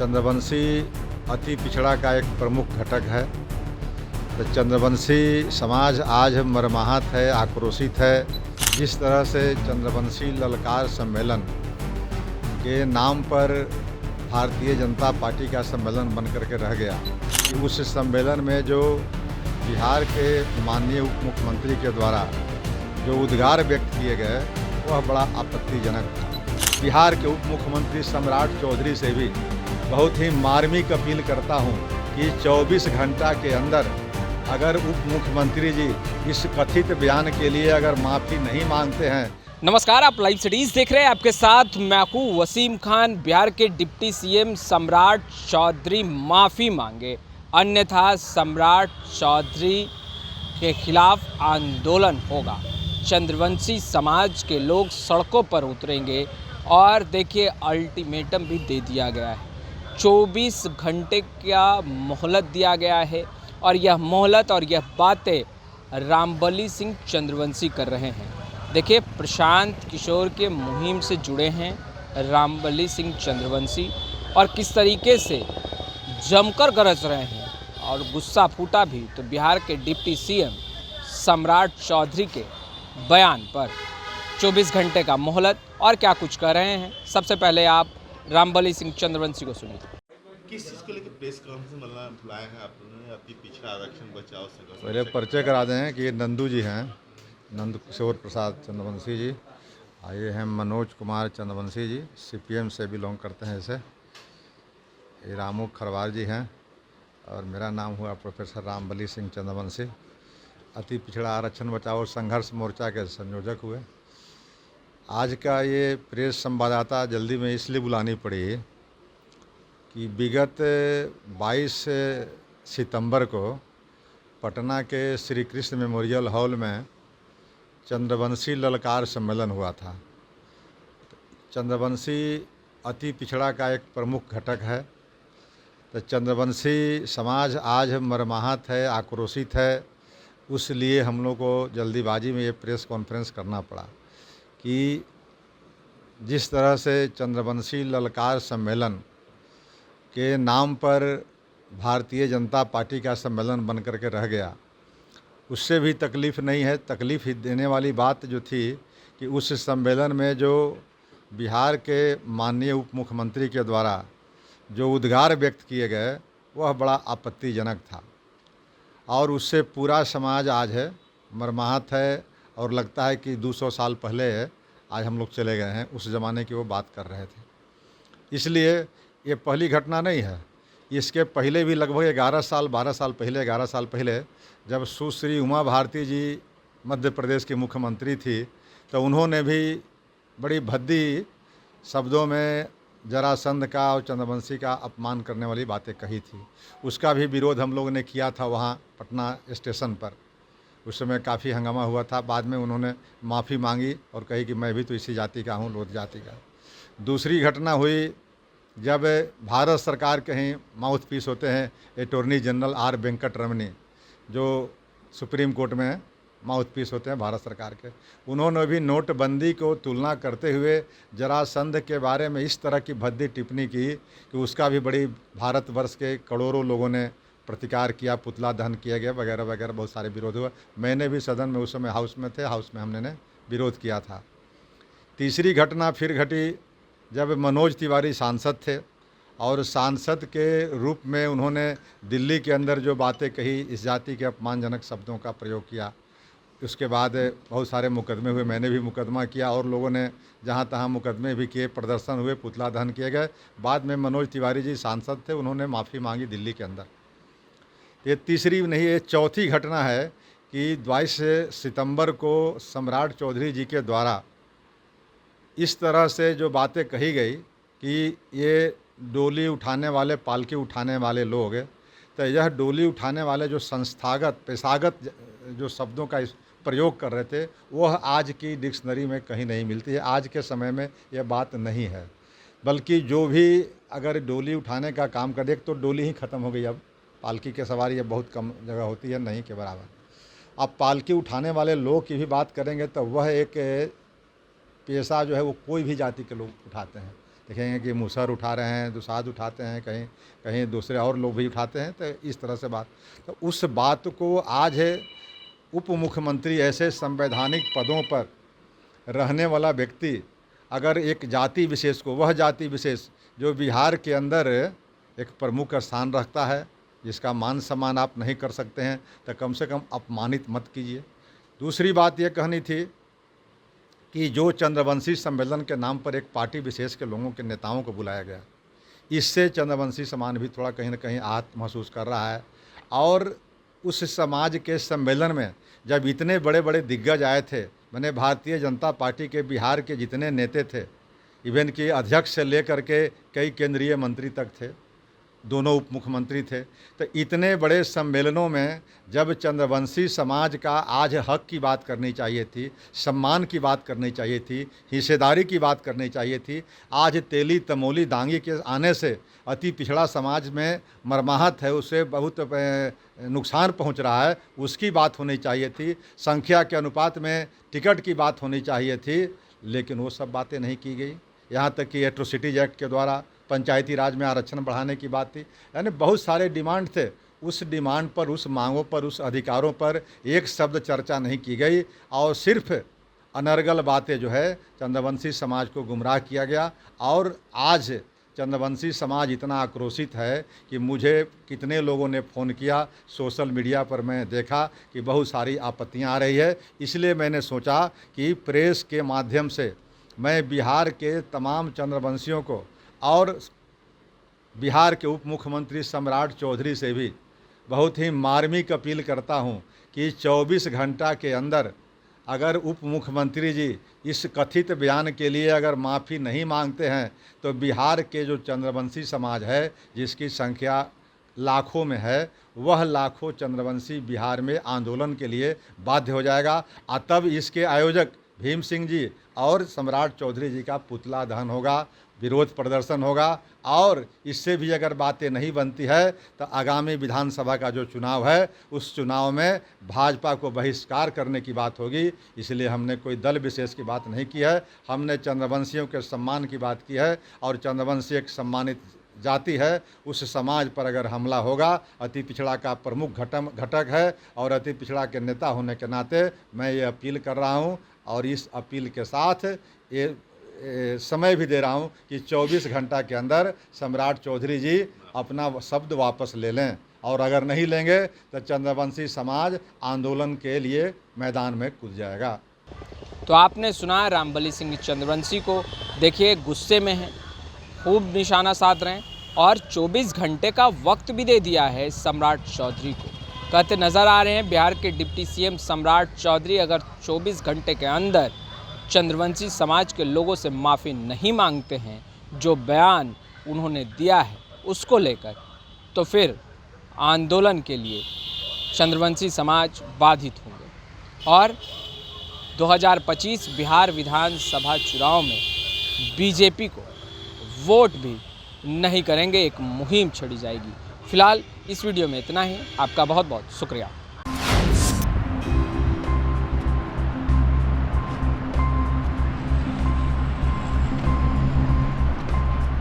चंद्रवंशी अति पिछड़ा का एक प्रमुख घटक है। तो चंद्रवंशी समाज आज मर्माहत है, आक्रोशित है। जिस तरह से चंद्रवंशी ललकार सम्मेलन के नाम पर भारतीय जनता पार्टी का सम्मेलन बन करके रह गया, कि उस सम्मेलन में जो बिहार के माननीय उप मुख्यमंत्री के द्वारा जो उद्गार व्यक्त किए गए वह बड़ा आपत्तिजनक था। बिहार के उप मुख्यमंत्री सम्राट चौधरी से भी बहुत ही मार्मिक अपील करता हूं कि 24 घंटा के अंदर अगर उप मुख्यमंत्री जी इस कथित बयान के लिए अगर माफ़ी नहीं मांगते हैं। नमस्कार, आप लाइव सिटीज देख रहे हैं। आपके साथ मैं हूं वसीम खान। बिहार के डिप्टी सीएम सम्राट चौधरी माफ़ी मांगे, अन्यथा सम्राट चौधरी के खिलाफ आंदोलन होगा। चंद्रवंशी समाज के लोग सड़कों पर उतरेंगे और देखिए अल्टीमेटम भी दे दिया गया है। 24 घंटे का मोहलत दिया गया है और यह मोहलत और यह बातें रामबली सिंह चंद्रवंशी कर रहे हैं। देखिए, प्रशांत किशोर के मुहिम से जुड़े हैं रामबली सिंह चंद्रवंशी और किस तरीके से जमकर गरज रहे हैं और गुस्सा फूटा भी तो बिहार के डिप्टी सीएम सम्राट चौधरी के बयान पर। 24 घंटे का मोहलत और क्या कुछ कह रहे हैं। सबसे पहले आप रामबली सिंह चंद्रवंशी को सुनिए। किस चीज़ को लेकर प्रेस कॉन्फ्रेंस बुलाए हैं आपने? अति पिछड़ा आरक्षण बचाओ संघर्ष। पहले परिचय करा दें कि ये नंदू जी हैं, नंद किशोर प्रसाद चंद्रवंशी जी। ये हैं मनोज कुमार चंद्रवंशी जी, सीपीएम से बिलोंग करते हैं इसे। ये रामू खरवार जी हैं और मेरा नाम हुआ प्रोफेसर रामबली सिंह चंद्रवंशी। अति पिछड़ा आरक्षण बचाओ संघर्ष मोर्चा के संयोजक हुए। आज का ये प्रेस संवाददाता जल्दी में इसलिए बुलानी पड़ी कि विगत 22 सितंबर को पटना के श्री कृष्ण मेमोरियल हॉल में चंद्रवंशी ललकार सम्मेलन हुआ था। चंद्रवंशी अति पिछड़ा का एक प्रमुख घटक है। तो चंद्रवंशी समाज आज मर्माहत है, आक्रोशित है। उसलिए हम लोग को जल्दीबाजी में ये प्रेस कॉन्फ्रेंस करना पड़ा कि जिस तरह से चंद्रवंशी ललकार सम्मेलन के नाम पर भारतीय जनता पार्टी का सम्मेलन बन करके रह गया, उससे भी तकलीफ़ नहीं है। तकलीफ़ देने वाली बात जो थी कि उस सम्मेलन में जो बिहार के माननीय उप मुख्यमंत्री के द्वारा जो उद्गार व्यक्त किए गए वह बड़ा आपत्तिजनक था और उससे पूरा समाज आज है मर्माहत है और लगता है कि 200 साल पहले आज हम लोग चले गए हैं, उस ज़माने की वो बात कर रहे थे। इसलिए ये पहली घटना नहीं है। इसके पहले भी लगभग 11 साल 12 साल पहले 11 साल पहले जब सुश्री उमा भारती जी मध्य प्रदेश की मुख्यमंत्री थी तो उन्होंने भी बड़ी भद्दी शब्दों में जरासंध का और चंद्रवंशी का अपमान करने वाली बातें कही थी। उसका भी विरोध हम लोगों ने किया था वहाँ पटना स्टेशन पर। उस समय काफ़ी हंगामा हुआ था। बाद में उन्होंने माफ़ी मांगी और कही कि मैं भी तो इसी जाति का हूँ, लोध जाति का। दूसरी घटना हुई जब भारत सरकार के ही माउथ पीस होते हैं अटॉर्नी जनरल आर वेंकट रमनी, जो सुप्रीम कोर्ट में माउथ पीस होते हैं भारत सरकार के। उन्होंने भी नोटबंदी को तुलना करते हुए जरासंध के बारे में इस तरह की भद्दी टिप्पणी की कि उसका भी बड़ी भारतवर्ष के करोड़ों लोगों ने प्रतिकार किया, पुतला दहन किया गया वगैरह वगैरह, बहुत सारे विरोध हुआ। मैंने भी सदन में उस समय हाउस में थे, हाउस में हमने विरोध किया था। तीसरी घटना फिर घटी जब मनोज तिवारी सांसद थे और सांसद के रूप में उन्होंने दिल्ली के अंदर जो बातें कही, इस जाति के अपमानजनक शब्दों का प्रयोग किया। उसके बाद बहुत सारे मुकदमे हुए, मैंने भी मुकदमा किया और लोगों ने जहाँ तहाँ मुकदमे भी किए, प्रदर्शन हुए, पुतला दहन किए गए। बाद में मनोज तिवारी जी सांसद थे, उन्होंने माफ़ी मांगी दिल्ली के अंदर। ये तीसरी नहीं, ये चौथी घटना है कि 22 सितंबर को सम्राट चौधरी जी के द्वारा इस तरह से जो बातें कही गई कि ये डोली उठाने वाले, पालकी उठाने वाले लोग, तो यह डोली उठाने वाले जो संस्थागत पेशागत जो शब्दों का प्रयोग कर रहे थे वह आज की डिक्शनरी में कहीं नहीं मिलती है। आज के समय में यह बात नहीं है, बल्कि जो भी अगर डोली उठाने का काम करे, एक तो डोली ही ख़त्म हो गई, अब पालकी की सवारी अब बहुत कम जगह होती है, नहीं के बराबर। अब पालकी उठाने वाले लोग की भी बात करेंगे तो वह एक पेशा जो है वो कोई भी जाति के लोग उठाते हैं। देखेंगे कि मूसर उठा रहे हैं, दुसाध उठाते हैं, कहीं कहीं दूसरे और लोग भी उठाते हैं। तो इस तरह से बात, तो उस बात को आज है उप मुख्यमंत्री ऐसे संवैधानिक पदों पर रहने वाला व्यक्ति अगर एक जाति विशेष को, वह जाति विशेष जो बिहार के अंदर एक प्रमुख स्थान रखता है, जिसका मान सम्मान आप नहीं कर सकते हैं, तो कम से कम अपमानित मत कीजिए। दूसरी बात ये कहनी थी कि जो चंद्रवंशी सम्मेलन के नाम पर एक पार्टी विशेष के लोगों के नेताओं को बुलाया गया, इससे चंद्रवंशी समाज भी थोड़ा कहीं ना कहीं आहत महसूस कर रहा है। और उस समाज के सम्मेलन में जब इतने बड़े बड़े दिग्गज आए थे, मैंने भारतीय जनता पार्टी के बिहार के जितने नेता थे, इवन कि अध्यक्ष से लेकर के कई केंद्रीय मंत्री तक थे, दोनों उप मुख्यमंत्री थे, तो इतने बड़े सम्मेलनों में जब चंद्रवंशी समाज का आज हक की बात करनी चाहिए थी, सम्मान की बात करनी चाहिए थी, हिस्सेदारी की बात करनी चाहिए थी, आज तेली तमोली दांगी के आने से अति पिछड़ा समाज में मरमाहत है, उसे बहुत नुकसान पहुंच रहा है, उसकी बात होनी चाहिए थी। संख्या के अनुपात में टिकट की बात होनी चाहिए थी, लेकिन वो सब बातें नहीं की गई। यहाँ तक कि एट्रोसिटीज एक्ट के द्वारा पंचायती राज में आरक्षण बढ़ाने की बात थी। यानी बहुत सारे डिमांड थे, उस डिमांड पर, उस मांगों पर, उस अधिकारों पर एक शब्द चर्चा नहीं की गई और सिर्फ अनर्गल बातें जो है चंद्रवंशी समाज को गुमराह किया गया। और आज चंद्रवंशी समाज इतना आक्रोशित है कि मुझे कितने लोगों ने फ़ोन किया, सोशल मीडिया पर मैं देखा कि बहुत सारी आपत्तियां आ रही है। इसलिए मैंने सोचा कि प्रेस के माध्यम से मैं बिहार के तमाम चंद्रवंशियों को और बिहार के उप मुख्यमंत्री सम्राट चौधरी से भी बहुत ही मार्मिक अपील करता हूं कि 24 घंटा के अंदर अगर उप मुख्यमंत्री जी इस कथित बयान के लिए अगर माफ़ी नहीं मांगते हैं तो बिहार के जो चंद्रवंशी समाज है, जिसकी संख्या लाखों में है, वह लाखों चंद्रवंशी बिहार में आंदोलन के लिए बाध्य हो जाएगा। तब इसके आयोजक भीम सिंह जी और सम्राट चौधरी जी का पुतला दहन होगा, विरोध प्रदर्शन होगा। और इससे भी अगर बातें नहीं बनती है तो आगामी विधानसभा का जो चुनाव है, उस चुनाव में भाजपा को बहिष्कार करने की बात होगी। इसलिए हमने कोई दल विशेष की बात नहीं की है, हमने चंद्रवंशियों के सम्मान की बात की है। और चंद्रवंशी एक सम्मानित जाति है, उस समाज पर अगर हमला होगा, अति पिछड़ा का प्रमुख घटक है और अति पिछड़ा के नेता होने के नाते मैं ये अपील कर रहा हूँ। और इस अपील के साथ ये समय भी दे रहा हूं कि 24 घंटा के अंदर सम्राट चौधरी जी अपना शब्द वापस ले लें, और अगर नहीं लेंगे तो चंद्रवंशी समाज आंदोलन के लिए मैदान में कूद जाएगा। तो आपने सुना रामबली सिंह चंद्रवंशी को, देखिए गुस्से में हैं, खूब निशाना साध रहे हैं और 24 घंटे का वक्त भी दे दिया है सम्राट चौधरी को। कहते नज़र आ रहे हैं बिहार के डिप्टी सीएम सम्राट चौधरी अगर 24 घंटे के अंदर चंद्रवंशी समाज के लोगों से माफ़ी नहीं मांगते हैं, जो बयान उन्होंने दिया है उसको लेकर, तो फिर आंदोलन के लिए चंद्रवंशी समाज बाधित होंगे। और 2025 बिहार विधानसभा चुनाव में बीजेपी को वोट भी नहीं करेंगे, एक मुहिम छेड़ी जाएगी। फिलहाल इस वीडियो में इतना ही। आपका बहुत बहुत शुक्रिया।